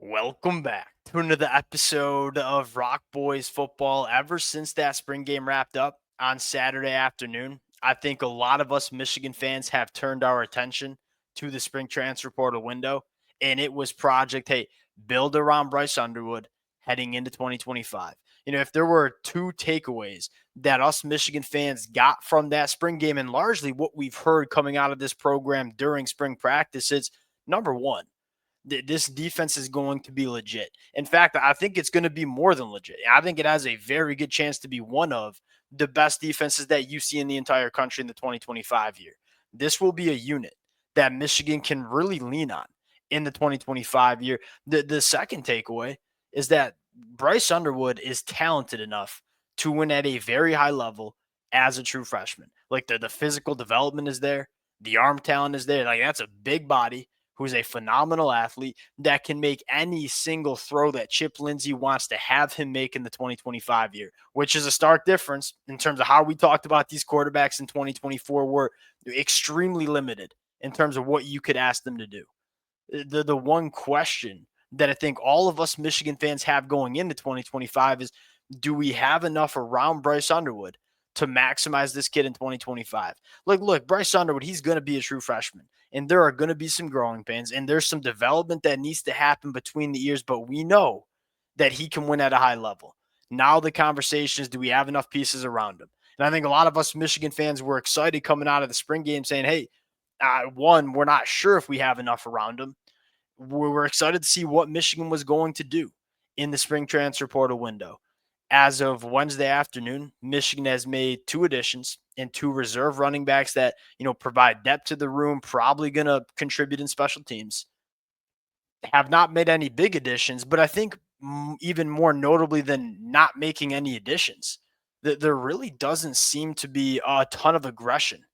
Welcome back to another episode of Rock Boys Football. Ever since that spring game wrapped up on Saturday afternoon, I think a lot of us Michigan fans have turned our attention to the spring transfer portal window, and it was Project Hey, build around Bryce Underwood heading into 2025. If there were two takeaways that us Michigan fans got from that spring game, and largely what we've heard coming out of this program during spring practice, it's number one, this defense is going to be legit. In fact, I think it's going to be more than legit. I think it has a very good chance to be one of the best defenses that you see in the entire country in the 2025 year. This will be a unit that Michigan can really lean on in the 2025 year. The second takeaway is that Bryce Underwood is talented enough to win at a very high level as a true freshman. Like the physical development is there, the arm talent is there. Like that's a big body who's a phenomenal athlete that can make any single throw that Chip Lindsey wants to have him make in the 2025 year, which is a stark difference in terms of how we talked about these quarterbacks in 2024 were extremely limited in terms of what you could ask them to do. The one question that I think all of us Michigan fans have going into 2025 is, do we have enough around Bryce Underwood to maximize this kid in 2025? Look, Bryce Underwood, he's going to be a true freshman, and there are going to be some growing pains, and there's some development that needs to happen between the years, but we know that he can win at a high level. Now the conversation is, do we have enough pieces around him? And I think a lot of us Michigan fans were excited coming out of the spring game saying, hey, one, we're not sure if we have enough around him. We're excited to see what Michigan was going to do in the spring transfer portal window. As of Wednesday afternoon, Michigan has made two additions and two reserve running backs that, provide depth to the room, probably going to contribute in special teams. Have not made any big additions, but I think even more notably than not making any additions, that there really doesn't seem to be a ton of aggression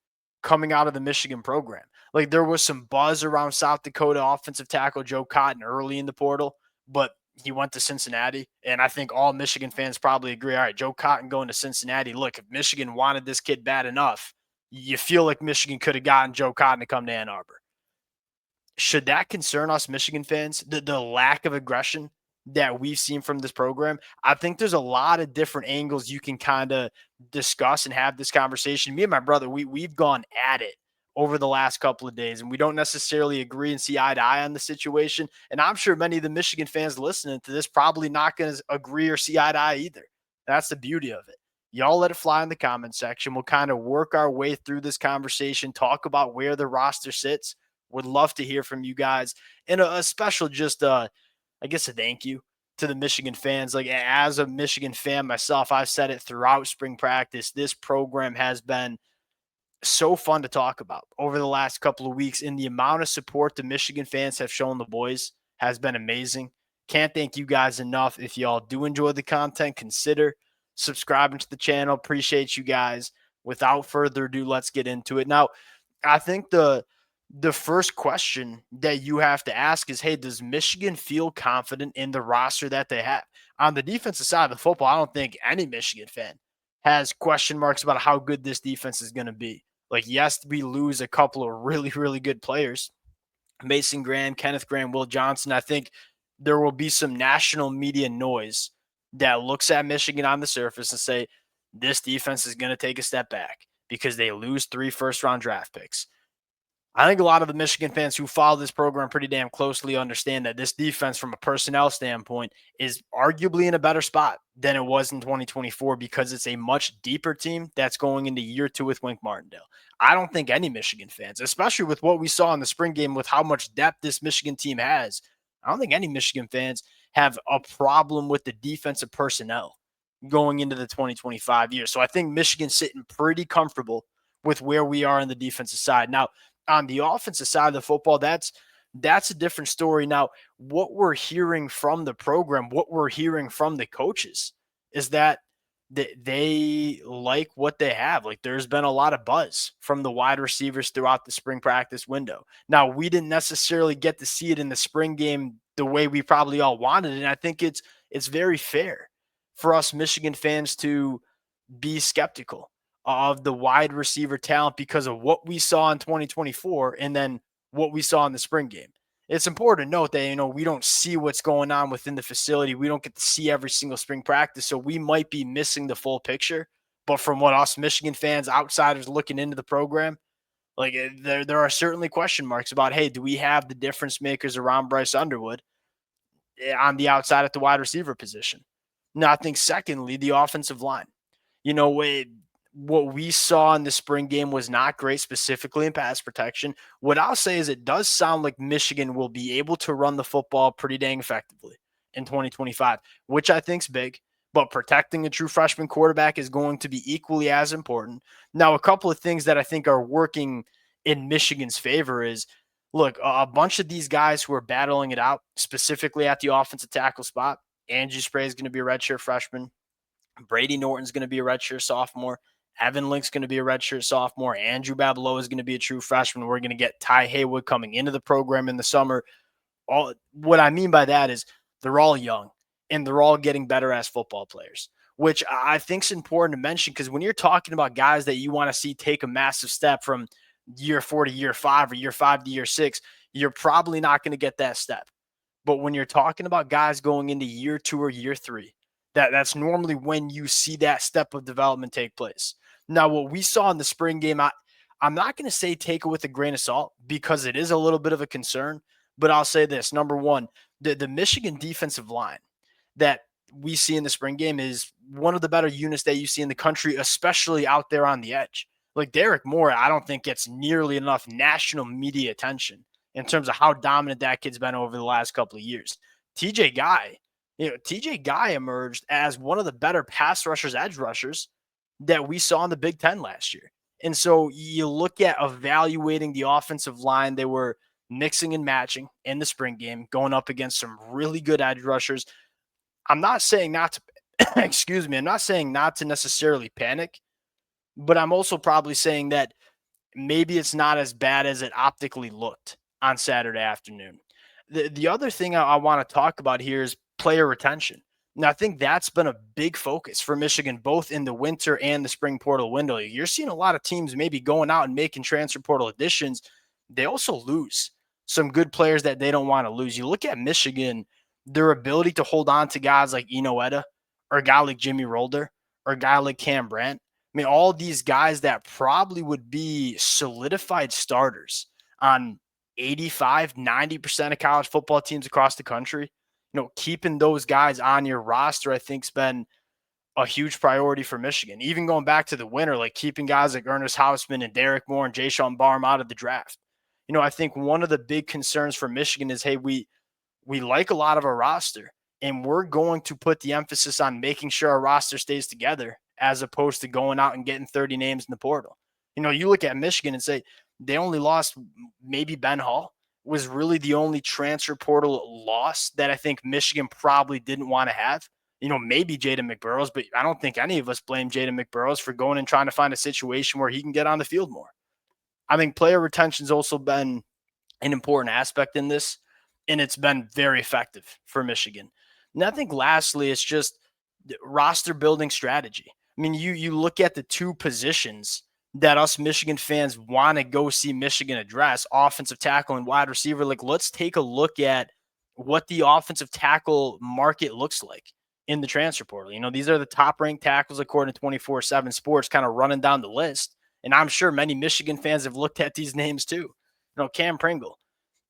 coming out of the Michigan program. Like there was some buzz around South Dakota offensive tackle Joe Cotton early in the portal, but he went to Cincinnati. And I think all Michigan fans probably agree. All right, Joe Cotton going to Cincinnati. Look, if Michigan wanted this kid bad enough, you feel like Michigan could have gotten Joe Cotton to come to Ann Arbor. Should that concern us Michigan fans, the lack of aggression that we've seen from this program? I think there's a lot of different angles you can kind of discuss and have this conversation. Me and my brother, we've gone at it over the last couple of days, and we don't necessarily agree and see eye to eye on the situation. And I'm sure many of the Michigan fans listening to this probably not going to agree or see eye to eye either. That's the beauty of it. Y'all let it fly in the comment section. We'll kind of work our way through this conversation, talk about where the roster sits. Would love to hear from you guys. And a special I guess a thank you to the Michigan fans. Like as a Michigan fan myself, I've said it throughout spring practice. This program has been so fun to talk about over the last couple of weeks, and the amount of support the Michigan fans have shown the boys has been amazing. Can't thank you guys enough. If y'all do enjoy the content, consider subscribing to the channel. Appreciate you guys. Without further ado, let's get into it. Now, I think the first question that you have to ask is, hey, does Michigan feel confident in the roster that they have? On the defensive side of the football, I don't think any Michigan fan has question marks about how good this defense is going to be. Like, yes, we lose a couple of really, really good players. Mason Graham, Kenneth Graham, Will Johnson. I think there will be some national media noise that looks at Michigan on the surface and say, this defense is going to take a step back because they lose 3 first-round draft picks. I think a lot of the Michigan fans who follow this program pretty damn closely understand that this defense, from a personnel standpoint, is arguably in a better spot than it was in 2024 because it's a much deeper team that's going into year 2 with Wink Martindale. I don't think any Michigan fans, especially with what we saw in the spring game with how much depth this Michigan team has, I don't think any Michigan fans have a problem with the defensive personnel going into the 2025 year. So I think Michigan's sitting pretty comfortable with where we are on the defensive side. Now, on the offensive side of the football, that's a different story. Now, what we're hearing from the program, what we're hearing from the coaches is that they like what they have. Like there's been a lot of buzz from the wide receivers throughout the spring practice window. Now, we didn't necessarily get to see it in the spring game the way we probably all wanted. And I think it's very fair for us Michigan fans to be skeptical of the wide receiver talent because of what we saw in 2024 and then what we saw in the spring game. It's important to note that, we don't see what's going on within the facility. We don't get to see every single spring practice. So we might be missing the full picture. But from what us Michigan fans, outsiders looking into the program, like there are certainly question marks about, hey, do we have the difference makers around Bryce Underwood on the outside at the wide receiver position? Now, I think secondly, the offensive line. What we saw in the spring game was not great, specifically in pass protection. What I'll say is it does sound like Michigan will be able to run the football pretty dang effectively in 2025, which I think is big. But protecting a true freshman quarterback is going to be equally as important. Now, a couple of things that I think are working in Michigan's favor is, look, a bunch of these guys who are battling it out, specifically at the offensive tackle spot. Andrew Spray is going to be a redshirt freshman. Brady Norton's going to be a redshirt sophomore. Evan Link's going to be a redshirt sophomore. Andrew Babalola is going to be a true freshman. We're going to get Ty Haywood coming into the program in the summer. All what I mean by that is they're all young and they're all getting better as football players, which I think is important to mention because when you're talking about guys that you want to see take a massive step from year 4 to year 5 or year 5 to year 6, you're probably not going to get that step. But when you're talking about guys going into year 2 or year 3, that's normally when you see that step of development take place. Now, what we saw in the spring game, I'm not going to say take it with a grain of salt because it is a little bit of a concern. But I'll say this: number one, the Michigan defensive line that we see in the spring game is one of the better units that you see in the country, especially out there on the edge. Like Derek Moore, I don't think gets nearly enough national media attention in terms of how dominant that kid's been over the last couple of years. TJ Guy, TJ Guy emerged as one of the better pass rushers, edge rushers that we saw in the Big Ten last year. And so you look at evaluating the offensive line, they were mixing and matching in the spring game, going up against some really good edge rushers. I'm not saying not to, excuse me, I'm not saying not to necessarily panic, but I'm also probably saying that maybe it's not as bad as it optically looked on Saturday afternoon. The other thing I want to talk about here is player retention. Now, I think that's been a big focus for Michigan, both in the winter and the spring portal window. You're seeing a lot of teams maybe going out and making transfer portal additions. They also lose some good players that they don't want to lose. You look at Michigan, their ability to hold on to guys like Eno Etta or a guy like Jimmy Rolder or a guy like Cam Brandt. I mean, all these guys that probably would be solidified starters on 85, 90% of college football teams across the country. Keeping those guys on your roster, I think, has been a huge priority for Michigan. Even going back to the winter, like keeping guys like Ernest Hausman and Derek Moore and Jayshon Barham out of the draft. I think one of the big concerns for Michigan is, hey, we like a lot of our roster, and we're going to put the emphasis on making sure our roster stays together as opposed to going out and getting 30 names in the portal. You look at Michigan and say they only lost maybe Ben Hall was really the only transfer portal loss that I think Michigan probably didn't want to have. Maybe Jaden McBurrows, but I don't think any of us blame Jaden McBurrows for going and trying to find a situation where he can get on the field more. I think player retention's also been an important aspect in this, and it's been very effective for Michigan. And I think lastly, it's just roster building strategy. I mean, you look at the two positions that us Michigan fans want to go see Michigan address, offensive tackle and wide receiver. Like, let's take a look at what the offensive tackle market looks like in the transfer portal. These are the top ranked tackles according to 24/7 Sports, kind of running down the list. And I'm sure many Michigan fans have looked at these names too. Cam Pringle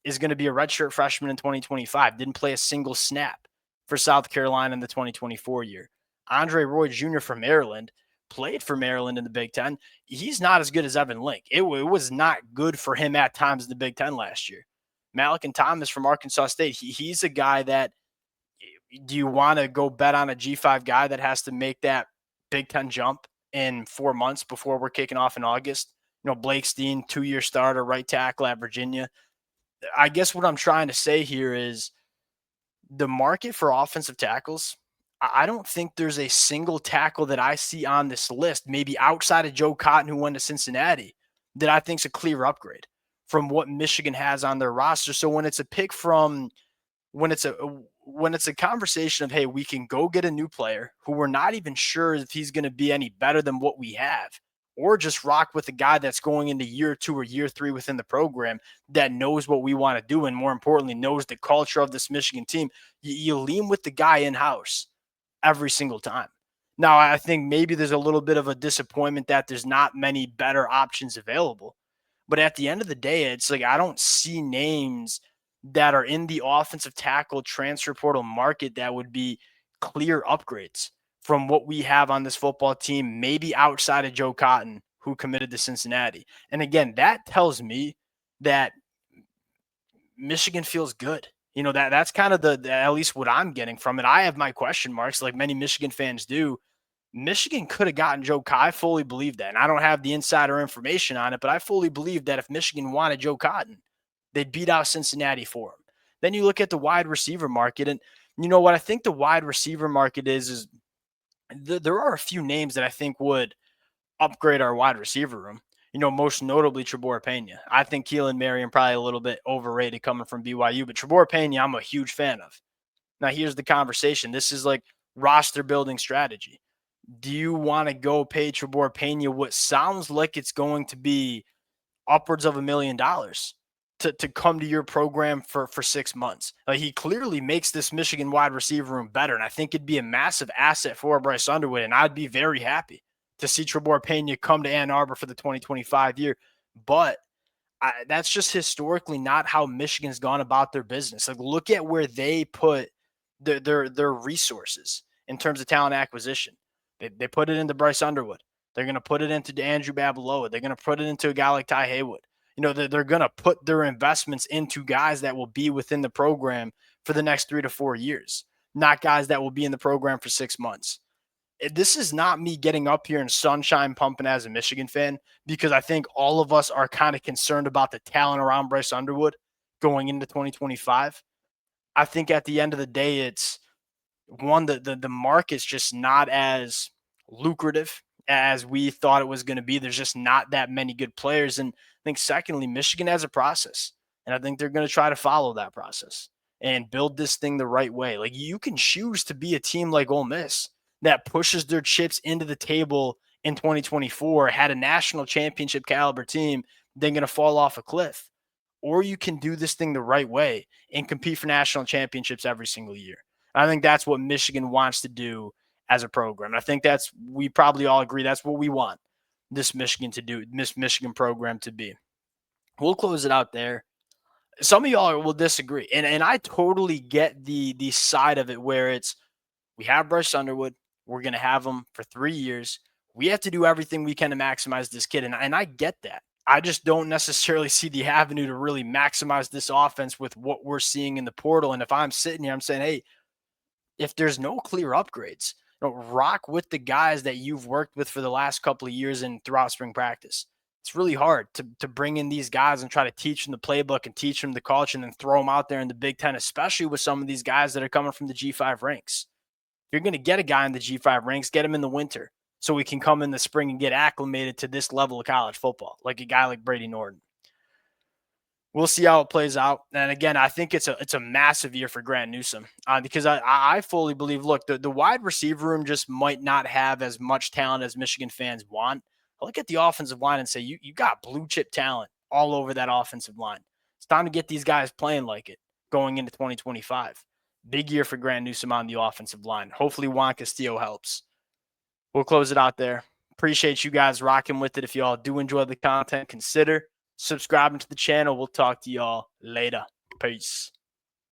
is going to be a redshirt freshman in 2025. Didn't play a single snap for South Carolina in the 2024 year. Andre Roy Jr. from Maryland played for Maryland in the Big Ten. He's not as good as Evan Link. It was not good for him at times in the Big Ten last year. Malik and Thomas from Arkansas State. He's a guy that, do you want to go bet on a G5 guy that has to make that Big Ten jump in 4 months before we're kicking off in August? Blake Steen, 2-year starter, right tackle at Virginia. I guess what I'm trying to say here is the market for offensive tackles. I don't think there's a single tackle that I see on this list, maybe outside of Joe Cotton, who went to Cincinnati, that I think is a clear upgrade from what Michigan has on their roster. So when it's a pick from, when it's a conversation of, hey, we can go get a new player who we're not even sure if he's going to be any better than what we have, or just rock with a guy that's going into year 2 or year 3 within the program that knows what we want to do and more importantly knows the culture of this Michigan team. You lean with the guy in house every single time. Now, I think maybe there's a little bit of a disappointment that there's not many better options available. But at the end of the day, it's like I don't see names that are in the offensive tackle transfer portal market that would be clear upgrades from what we have on this football team, maybe outside of Joe Cotton, who committed to Cincinnati. And again, that tells me that Michigan feels good. That's kind of at least what I'm getting from it. I have my question marks, like many Michigan fans do. Michigan could have gotten Joe Cotton. I fully believe that. And I don't have the insider information on it, but I fully believe that if Michigan wanted Joe Cotton, they'd beat out Cincinnati for him. Then you look at the wide receiver market, and you know what I think the wide receiver market is there are a few names that I think would upgrade our wide receiver room. Most notably Trebor Pena. I think Keelan Marion probably a little bit overrated coming from BYU, but Trebor Pena, I'm a huge fan of. Now, here's the conversation. This is like roster building strategy. Do you want to go pay Trebor Pena what sounds like it's going to be upwards of $1 million to come to your program for 6 months? Like, he clearly makes this Michigan wide receiver room better, and I think it'd be a massive asset for Bryce Underwood, and I'd be very happy to see Trebor Pena come to Ann Arbor for the 2025 year. But that's just historically not how Michigan's gone about their business. Like, look at where they put their resources in terms of talent acquisition. They put it into Bryce Underwood. They're going to put it into Andrew Babaloa. They're going to put it into a guy like Ty Haywood. They're going to put their investments into guys that will be within the program for the next 3 to 4 years, not guys that will be in the program for 6 months. This is not me getting up here and sunshine pumping as a Michigan fan, because I think all of us are kind of concerned about the talent around Bryce Underwood going into 2025. I think at the end of the day, it's one, the market's just not as lucrative as we thought it was going to be. There's just not that many good players. And I think secondly, Michigan has a process. And I think they're going to try to follow that process and build this thing the right way. Like, you can choose to be a team like Ole Miss that pushes their chips into the table in 2024, had a national championship caliber team, then going to fall off a cliff. Or you can do this thing the right way and compete for national championships every single year. I think that's what Michigan wants to do as a program. I think we probably all agree that's what we want this Michigan program to be. We'll close it out there. Some of y'all will disagree. And I totally get the side of it where it's, we have Bryce Underwood. We're going to have him for 3 years. We have to do everything we can to maximize this kid. And I get that. I just don't necessarily see the avenue to really maximize this offense with what we're seeing in the portal. And if I'm sitting here, I'm saying, hey, if there's no clear upgrades, rock with the guys that you've worked with for the last couple of years and throughout spring practice. It's really hard to bring in these guys and try to teach them the playbook and teach them the culture and then throw them out there in the Big Ten, especially with some of these guys that are coming from the G5 ranks. If you're going to get a guy in the G5 ranks, get him in the winter so we can come in the spring and get acclimated to this level of college football, like a guy like Brady Norton. We'll see how it plays out. And again, I think it's a massive year for Grant Newsome because I fully believe, look, the wide receiver room just might not have as much talent as Michigan fans want. I look at the offensive line and say, you got blue chip talent all over that offensive line. It's time to get these guys playing like it going into 2025. Big year for Grant Newsome on the offensive line. Hopefully Juan Castillo helps. We'll close it out there. Appreciate you guys rocking with it. If y'all do enjoy the content, consider subscribing to the channel. We'll talk to y'all later. Peace.